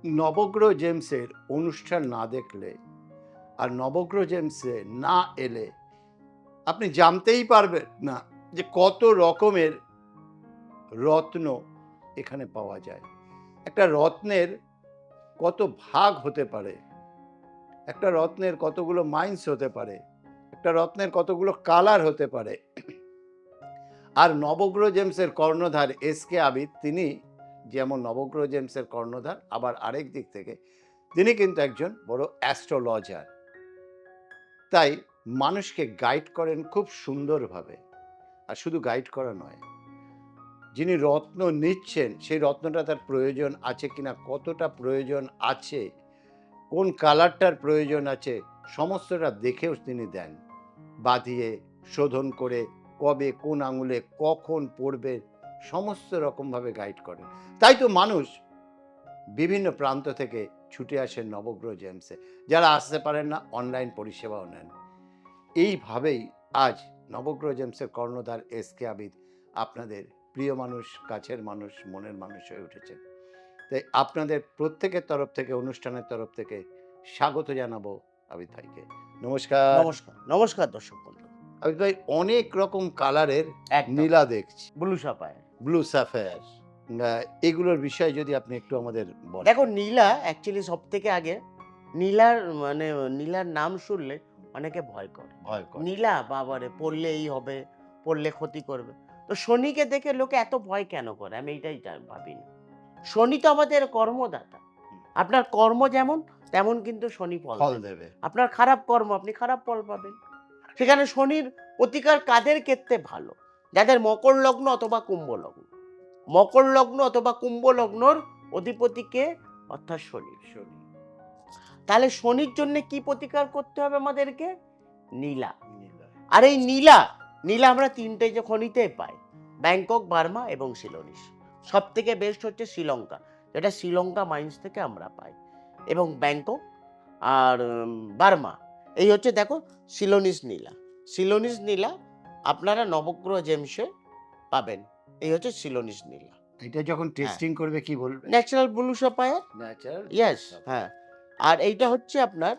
নবগ্রহ জেমসের অনুষ্ঠান না দেখলে আর নবগ্রহ জেমসে না এলে আপনি জানতেই পারবেন না যে কত রকমের রত্ন এখানে পাওয়া যায়। একটা রত্নের কত ভাগ হতে পারে, একটা রত্নের কতগুলো মাইন্স হতে পারে, একটা রত্নের কতগুলো কালার হতে পারে। আর নবগ্রহ জেমসের কর্ণধার এস কে আবিদ, তিনি যেমন নবগ্রহ জেমসের কর্ণধার, আবার আরেক দিক থেকে তিনি কিন্তু একজন বড় অ্যাস্ট্রোলজার। তাই মানুষকে গাইড করেন খুব সুন্দরভাবে। আর শুধু গাইড করা নয়, যিনি রত্ন নিচ্ছেন সেই রত্নটা তার প্রয়োজন আছে কিনা, কতটা প্রয়োজন আছে, কোন কালারটার প্রয়োজন আছে, সমস্তটা দেখেও তিনি দেন। বাঁধিয়ে শোধন করে কবে কোন আঙুলে কখন পড়বে, সমস্ত রকমভাবে গাইড করেন। তাই তো মানুষ বিভিন্ন প্রান্ত থেকে ছুটে আসেন নবগ্রহ জেমসে। যারা আসতে পারেন না, অনলাইন পরিষেবাও নেন। এইভাবেই আজ নবগ্রহ জেমসের কর্ণধার এস কে আবিদ আপনাদের প্রিয় মানুষ, কাছের মানুষ, মনের মানুষ হয়ে উঠেছেন। তাই আপনাদের প্রত্যেকের তরফ থেকে, অনুষ্ঠানের তরফ থেকে স্বাগত জানাবো আবিদ ভাইকে। নমস্কার। নমস্কার, নমস্কার দর্শক বন্ধু। আবিদ ভাই, অনেক রকম কালারের একদম নীলা দেখছি, ব্লু সাফায়ার। Blue sapphire. এগুলোর বিষয়ে যদি আপনি একটু আমাদের বলেন। দেখো নীলা অ্যাকচুয়ালি সবথেকে আগে নীলার মানে নীলার নাম শুনলে অনেকে ভয় করে। ভয় করে। নীলা বাবারে পড়লে এই হবে, পড়লে ক্ষতি করবে। তো শনিকে দেখে লোকে এত ভয় কেন করে? আমি এইটাই ভাবি না। শনি তো আমাদের কর্মদাতা। আপনার কর্ম যেমন তেমন কিন্তু শনি ফল ফল দেবে। দেবে। আপনার খারাপ কর্ম আপনি খারাপ ফল পাবেন। সেখানে শনির প্রতিকার কাদের ক্ষেত্রে ভালো? যাদের মকর লগ্ন অথবা কুম্ভ লগ্ন। মকর লগ্ন অথবা কুম্ভ লগ্নর অধিপতিকে অর্থাৎ শনি। শনি। তাহলে শনির জন্য কি প্রতিকার করতে হবে আমাদেরকে? নীলা। নীলা। আর এই নীলা নীলা আমরা তিনটে যে খনিতে পাই, ব্যাংকক, বার্মা এবং সিলোনিস। সব থেকে বেস্ট হচ্ছে শ্রীলঙ্কা, যেটা শ্রীলঙ্কা মাইন্স থেকে আমরা পাই, এবং ব্যাংকক আর বার্মা। এই হচ্ছে দেখো সিলোনিস নীলা। সিলোনিস নীলা আপনারা নবগ্রহ জেমসে পাবেন। এই হচ্ছে সিলোনিস নীলা। এটা যখন হ্যাঁ, টেস্টিং করবে কি বলবে? Natural blue Sapphire. Natural. Yes, হ্যাঁ। আর এইটা হচ্ছে আপনার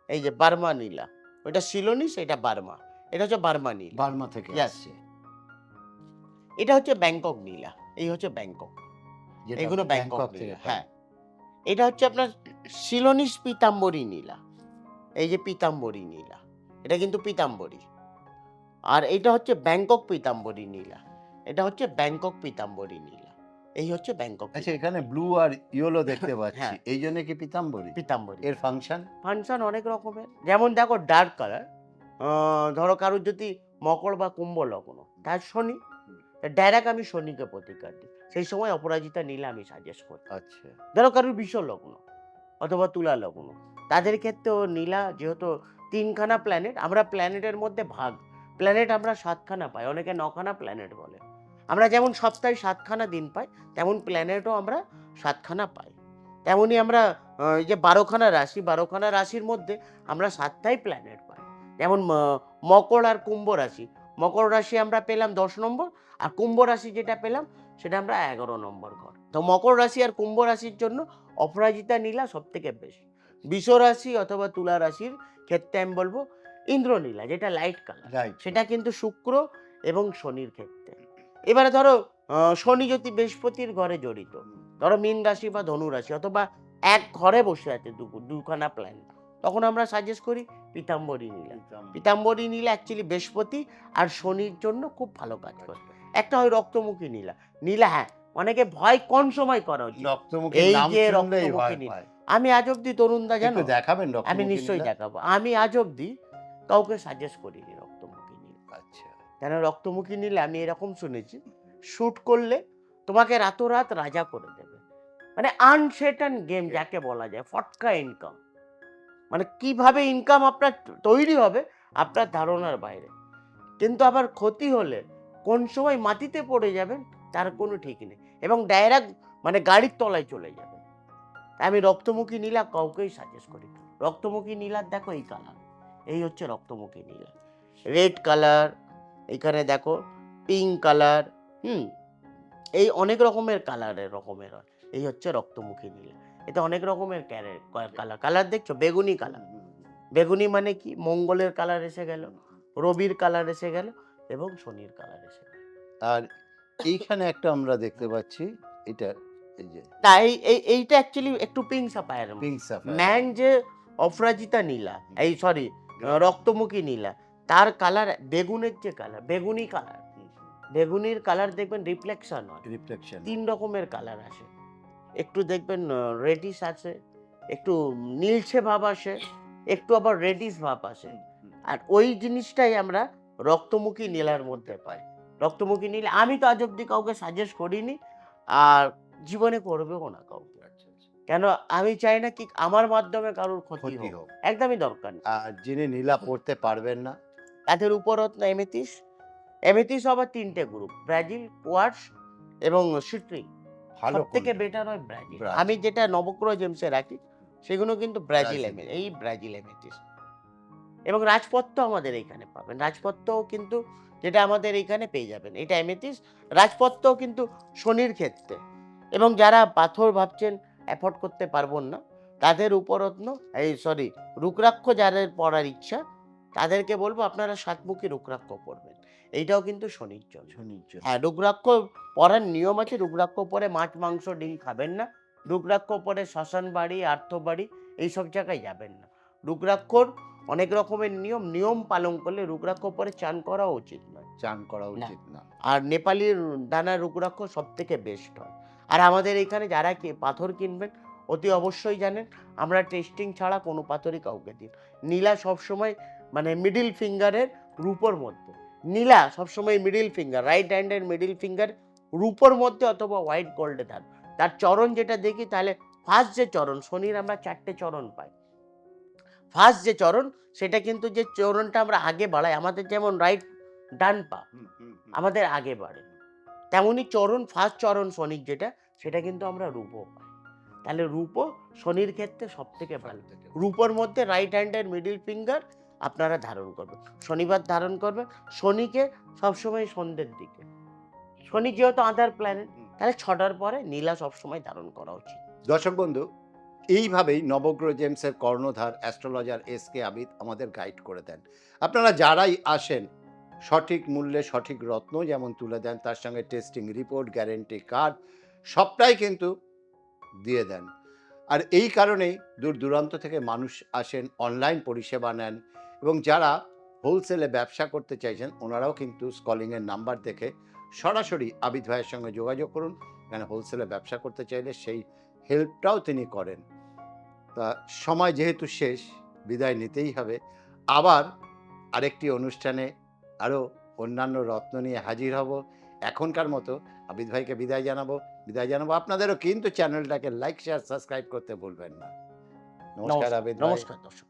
এই যে বার্মা নীলা। ওইটা সিলোনিস, এটা বার্মা। এটা হচ্ছে বার্মা নীলা। বার্মা থেকে ইয়েস। আসছে। এটা হচ্ছে ব্যাংকক নীলা। এই হচ্ছে ব্যাংকক। যেটা এগুলো ব্যাংকক ব্যাংকক থেকে নীলা। পাই। হ্যাঁ। এটা হচ্ছে আপনার সিলোনিস পীতাম্বরী নীলা। এই যে পীতাম্বরী নীলা। এটা কিন্তু পীতাম্বরী। আর এটা হচ্ছে ব্যাংকক পীতাম্বরী নীলা। এটা হচ্ছে ব্যাংকক পীতাম্বরী নীলা। এই হচ্ছে ব্যাংকক আচ্ছা, এখানে ব্লু আর ইয়েলো দেখতে পাচ্ছি। হ্যাঁ, এই জন্য কি পীতাম্বরী? পীতাম্বরী। এর ফাংশন? ফাংশন অনেক রকমের। যেমন দেখো ডার্ক কালার, ধরো কারোর যদি মকর বা কুম্ভ লগ্ন, তার শনি, ডাইরেক্ট আমি শনিকে প্রতিকার দিই। সেই সময় অপরাজিতা নীলা আমি সাজেস্ট করি। আচ্ছা। ধরো কারোর বৃষ লগ্ন অথবা তুলা লগ্ন, তাদের ক্ষেত্রেও নীলা, যেহেতু তিনখানা প্ল্যানেট, আমরা প্ল্যানেটের মধ্যে ভাগ, প্ল্যানেট আমরা ৭ খানা পাই, অনেকে ৯ খানা প্ল্যানেট বলে। আমরা যেমন সপ্তাহে ৭ খানা দিন পাই, তেমন প্ল্যানেটও আমরা ৭ খানা পাই। তেমনই আমরা এই যে ১২ খানা রাশি, ১২ খানা রাশির মধ্যে আমরা ৭ টাই প্ল্যানেট পাই। যেমন মকর আর কুম্ভ রাশি। মকর রাশি আমরা পেলাম ১০ নম্বর, আর কুম্ভ রাশি যেটা পেলাম সেটা আমরা ১১ নম্বর ঘর। তো মকর রাশি আর কুম্ভ রাশির জন্য অপরাজিতা নীলা সবথেকে বেশি। বৃষ রাশি অথবা তুলা রাশির ক্ষেত্রে আমি বলবো ইন্দ্রনীলা, যেটা লাইট কালার, রাইট। সেটা কিন্তু শুক্র এবং শনির ক্ষেত্রে। এবারে ধরো শনি যদি বৃহস্পতির ঘরে জড়িত, ধরো মীন রাশি বা ধনু রাশি, অথবা এক ঘরে বসে আছে দুখানা প্ল্যান, তখন আমরা সাজেস্ট করি পীতাম্বরী নীলা। পীতাম্বরী নীলা অ্যাকচুয়ালি বৃহস্পতি আর শনির জন্য খুব ভালো কাজ করে। একটা হয় রক্তমুখী নীলা। নীলা, হ্যাঁ, অনেকে ভয় কোন সময় করা উচিত? রক্তমুখীর এই নাম যে শুনলেই রক্তমুখী ভয় নীলা, পায়। আমি আজ অব্দি তরুণদা একটু জানো, দেখাবেন আমি রক্তমুখী নিশ্চয়ই নীলা? দেখাবো। আমি আজ অব্দি কাউকে সাজেস্ট করিনি রক্তমুখী নীলা। আচ্ছা। কেন রক্তমুখী নীলা আমি এরকম শুনেছি, শুট করলে তোমাকে রাতোরাত রাজা করে দেবে। মানে আনসার্টেন গেম যাকে বলা যায়, ফটকা ইনকাম। মানে কিভাবে ইনকাম আপনার তৈরি হবে আপনার ধারণার বাইরে। কিন্তু আবার ক্ষতি হলে কোন সময় মাটিতে পড়ে যাবেন তার কোনো ঠিক নেই, এবং ডাইরেক্ট মানে গাড়ির তলায় চলে যাবে। তাই আমি রক্তমুখী নীলা কাউকেই সাজেস্ট করি। রক্তমুখী নীলার দেখো এই কালার, এই হচ্ছে রক্তমুখী নীলা। রেড কালার, এখানে দেখো পিঙ্ক কালার, এই অনেক রকমের কালারের রকমের হয়। এই হচ্ছে রক্তমুখী নীলা। এতে অনেক রকমের কালার কালার দেখছো, বেগুনি কালার, বেগুনি মানে কি, মঙ্গলের কালার এসে গেল, রবির কালার এসে গেল এবং শনির কালার এসে গেল। আর এইখানে একটা আমরা দেখতে পাচ্ছি, এটা এই যে তাই এইটা অ্যাকচুয়ালি একটু pink Sapphire, pink Sapphire. Man যে অপরাজিতা নীলা, এই সরি রক্তমুখী নীলা, তার কালার বেগুনের যে কালার, বেগুনি কালার, বেগুনির কালার দেখবেন রিফ্লেকশন হয়, রিফ্লেকশন। 3 রকমের কালার আসে। একটু দেখবেন রেডিশ আছে, একটু নীলচে ভাব আসে, একটু আবার রেডিশ ভাব আসে। আর ওই জিনিসটাই আমরা রক্তমুখী নীলার মধ্যে পাই। রক্তমুখী নীলা আমি তো আজ অব্দি কাউকে সাজেস্ট করিনি, আর জীবনে করবেও না কাউকে। কেন আমি চাই না কি আমার মাধ্যমে কারোর ক্ষতি ক্ষতি হোক, হোক। একদমই দরকার নেই। আর যিনি নীলা পড়তে পারবেন না, তাদের উপরত্ন এমেথিস, এমেথিস আবার 3টে গ্রুপ, ব্রাজিল, কোয়ার্টজ এবং সিট্রিক। ভালো সবথেকে কোনটা? বেটার হয় ব্রাজিল। ব্রাজিল। আমি যেটা নবগ্রহ জেমসে রাখি সেগুলো কিন্তু ব্রাজিল ব্রাজিল। এই ব্রাজিল এমেথিস। এবং রাজপত্র আমাদের এইখানে পাবেন, রাজপত্রও কিন্তু যেটা আমাদের এইখানে পেয়ে যাবেন, এটা এমেথিস। রাজপত্রও কিন্তু শনির ক্ষেত্রে, এবং যারা পাথর ভাবছেন অ্যাফোর্ড করতে পারবেন না, তাদের উপরত্ন এই সরি রুদ্রাক্ষ যাদের পড়ার ইচ্ছা, তাদেরকে বলবো আপনারা সাতমুখী রুদ্রাক্ষ পড়বেন। এইটাও কিন্তু শনির জন্য। শনির জন্য। হ্যাঁ, রুদ্রাক্ষ পড়ার নিয়ম আছে। রুদ্রাক্ষ পরে মাছ মাংস ডিম খাবেন না। রুদ্রাক্ষ পরে শ্মশান বাড়ি, আর্থবাড়ি এইসব জায়গায় যাবেন না। রুদ্রাক্ষর অনেক রকমের নিয়ম পালন করলে রুদ্রাক্ষ পরে চান করা উচিত নয়। চান করা উচিত না। আর নেপালির দানা রুদ্রাক্ষ সব থেকে বেস্ট হয়। আর আমাদের এখানে যারা পাথর কিনবেন অতি অবশ্যই জানেন, আমরা টেস্টিং ছাড়া কোনো পাথরই কাউকে দিই না। নীলা সবসময় মানে মিডিল ফিঙ্গারের রূপোর মধ্যে, নীলা সবসময় মিডিল ফিঙ্গার, রাইট হ্যান্ডের মিডিল ফিঙ্গার রূপোর মধ্যে অথবা হোয়াইট গোল্ডে ধান। তার চরণ যেটা দেখি, তাহলে ফার্স্ট যে চরণ, শনির আমরা 4টে চরণ পাই। ফার্স্ট যে চরণ, সেটা কিন্তু যে চরণটা আমরা আগে বাড়াই, আমাদের যেমন রাইট ডান পা আমাদের আগে বাড়ে, তেমনি চরণ ফার্স্ট চরণ শনির যেটা, সেটা কিন্তু আমরা রূপো পাই। তাহলে রূপো শনির ক্ষেত্রে সব থেকে ভালো। রূপোর মধ্যে রাইট হ্যান্ডের মিডিল ফিঙ্গার আপনারা ধারণ করবেন, শনিবার ধারণ করবেন। শনিকে সবসময় সন্ধ্যের দিকে, শনি যেহেতু আদার প্ল্যানেট, তাহলে 6টার পরে নীলা সবসময় ধারণ করা উচিত। দর্শক বন্ধু, এইভাবেই নবগ্রহ জেমসের কর্ণধার অ্যাস্ট্রোলজার এস.কে. আবিদ আমাদের গাইড করে দেন। আপনারা যারাই আসেন সঠিক মূল্যে সঠিক রত্ন যেমন তুলে দেন, তার সঙ্গে টেস্টিং রিপোর্ট, গ্যারেন্টি কার্ড সবটাই কিন্তু দিয়ে দেন। আর এই কারণেই দূর দূরান্ত থেকে মানুষ আসেন, অনলাইন পরিষেবা নেন, এবং যারা হোলসেলে ব্যবসা করতে চাইছেন ওনারাও কিন্তু স্কলিংয়ের নাম্বার দেখে সরাসরি আবিদ ভাইয়ের সঙ্গে যোগাযোগ করুন। এখানে হোলসেলে ব্যবসা করতে চাইলে সেই হেল্পটাও তিনি করেন। তা সময় যেহেতু শেষ, বিদায় নিতেই হবে। আবার আরেকটি অনুষ্ঠানে আরও অন্যান্য রত্ন নিয়ে হাজির হব। এখনকার মতো আবিদ ভাইকে বিদায় জানাবো। আপনাদেরও কিন্তু চ্যানেলটাকে লাইক, শেয়ার, সাবস্ক্রাইব করতে ভুলবেন না। নমস্কার আবিদ ভাই। নমস্কার দর্শক।